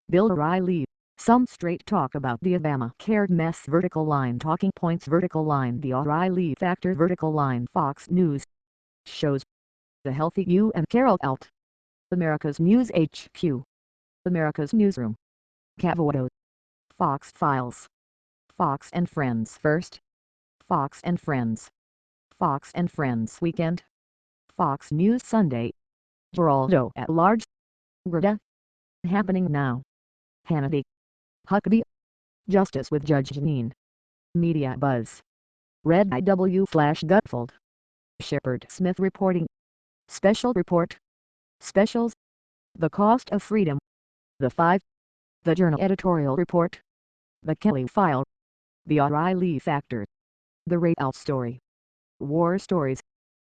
Bill O'Reilly. Some straight talk about the Obamacare mess. Vertical line talking points. Vertical line the O'Reilly factor. Vertical line Fox News shows the healthy you and Carol Alt. America's News HQ. America's Newsroom. Cavoto. Fox Files. Fox and Friends First. Fox and Friends. Fox and Friends Weekend. Fox News Sunday. Geraldo at Large. Greta. Happening Now. Hannity. Huckabee. Justice with Judge Janine. Media Buzz. Red IW Flash Gutfeld. Shepard Smith reporting. Special Report. Specials. The Cost of Freedom. The 5. The Journal Editorial Report. The Kelly File. The O'Reilly Factor. The Ray Alt Story. War Stories.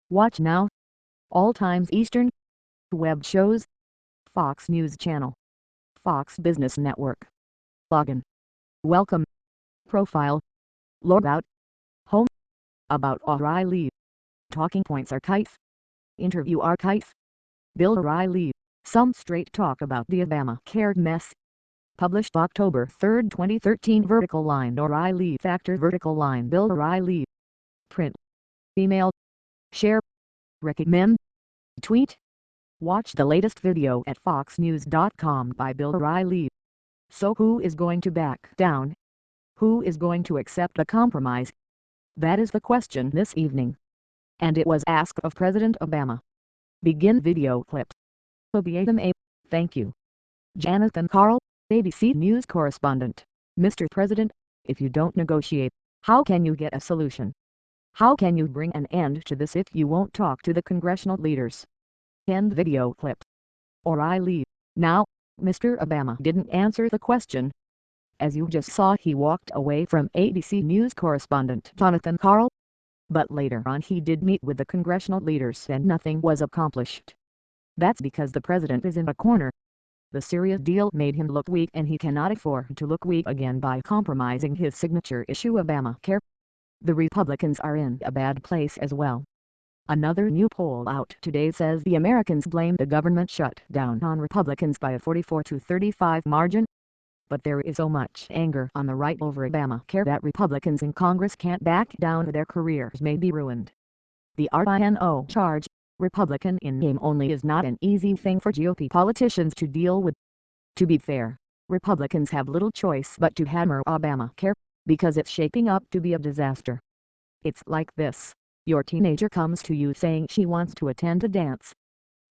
Watch Now. All Times Eastern. Web shows. Fox News Channel. Fox Business Network. Login. Welcome. Profile. Logout. Home. About O'Reilly. Talking Points Archive. Interview Archive. Bill O'Reilly. Some straight talk about the Obamacare mess. Published October 3, 2013. Vertical line O'Reilly Factor. Vertical line Bill O'Reilly. Print. Email. Share. Recommend. Tweet. Watch the latest video at foxnews.com by Bill O'Reilly. So who is going to back down? Who is going to accept a compromise? That is the question this evening. And it was asked of President Obama. Begin video clip. Obama. Thank you. Jonathan Karl, ABC News correspondent. Mr. President, if you don't negotiate, how can you get a solution? How can you bring an end to this if you won't talk to the congressional leaders? End video clip. O'Reilly. Now, Mr. Obama didn't answer the question. As you just saw, he walked away from ABC News correspondent Jonathan Karl. But later on he did meet with the congressional leaders and nothing was accomplished. That's because the president is in a corner. The Syria deal made him look weak and he cannot afford to look weak again by compromising his signature issue Obamacare. The Republicans are in a bad place as well. Another new poll out today says the Americans blame the government shutdown on Republicans by a 44-35 margin. But there is so much anger on the right over Obamacare that Republicans in Congress can't back down. Their careers may be ruined. The RINO charge, Republican in name only, is not an easy thing for GOP politicians to deal with. To be fair, Republicans have little choice but to hammer Obamacare, because it's shaping up to be a disaster. It's like this. Your teenager comes to you saying she wants to attend a dance.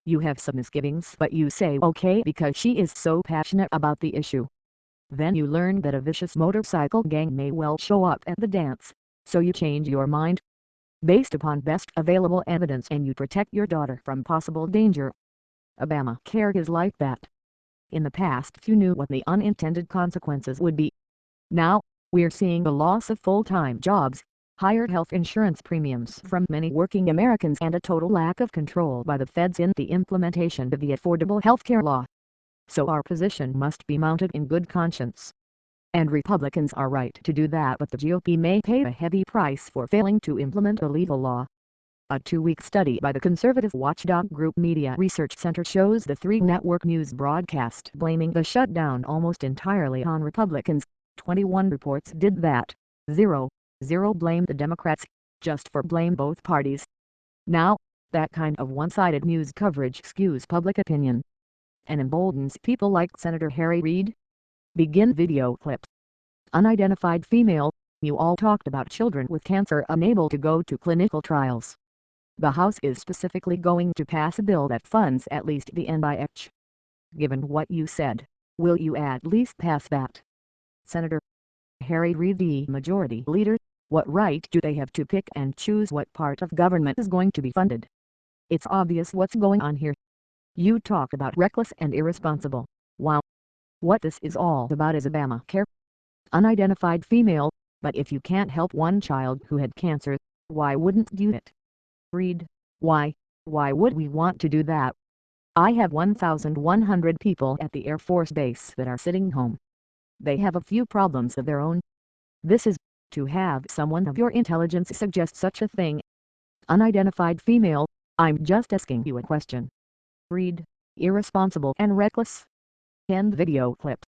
You have some misgivings but you say okay because she is so passionate about the issue. Then you learn that a vicious motorcycle gang may well show up at the dance, so you change your mind based upon best available evidence and you protect your daughter from possible danger. Obamacare is like that. In the past you knew what the unintended consequences would be. Now, we're seeing the loss of full-time jobs, higher health insurance premiums from many working Americans and a total lack of control by the feds in the implementation of the Affordable Health Care Law. So our position must be mounted in good conscience. And Republicans are right to do that, but the GOP may pay a heavy price for failing to implement a legal law. A 2-week study by the conservative watchdog group Media Research Center shows the 3-network news broadcast blaming the shutdown almost entirely on Republicans. 21 reports did that. 0 blame the Democrats, just 4 blame both parties. Now, that kind of one-sided news coverage skews public opinion and emboldens people like Senator Harry Reid. Begin video clip. Unidentified female. You all talked about children with cancer unable to go to clinical trials. The House is specifically going to pass a bill that funds at least the NIH. Given what you said, will you at least pass that? Senator Harry Reid, the majority leader, what right do they have to pick and choose what part of government is going to be funded? It's obvious what's going on here. You talk about reckless and irresponsible. Wow. What this is all about is Obamacare. Unidentified female, but if you can't help one child who had cancer, why wouldn't you it? Read. Why would we want to do that? I have 1,100 people at the Air Force Base that are sitting home. They have a few problems of their own. This is, to have someone of your intelligence suggest such a thing. Unidentified female, I'm just asking you a question. Read. Irresponsible and reckless. End video clip.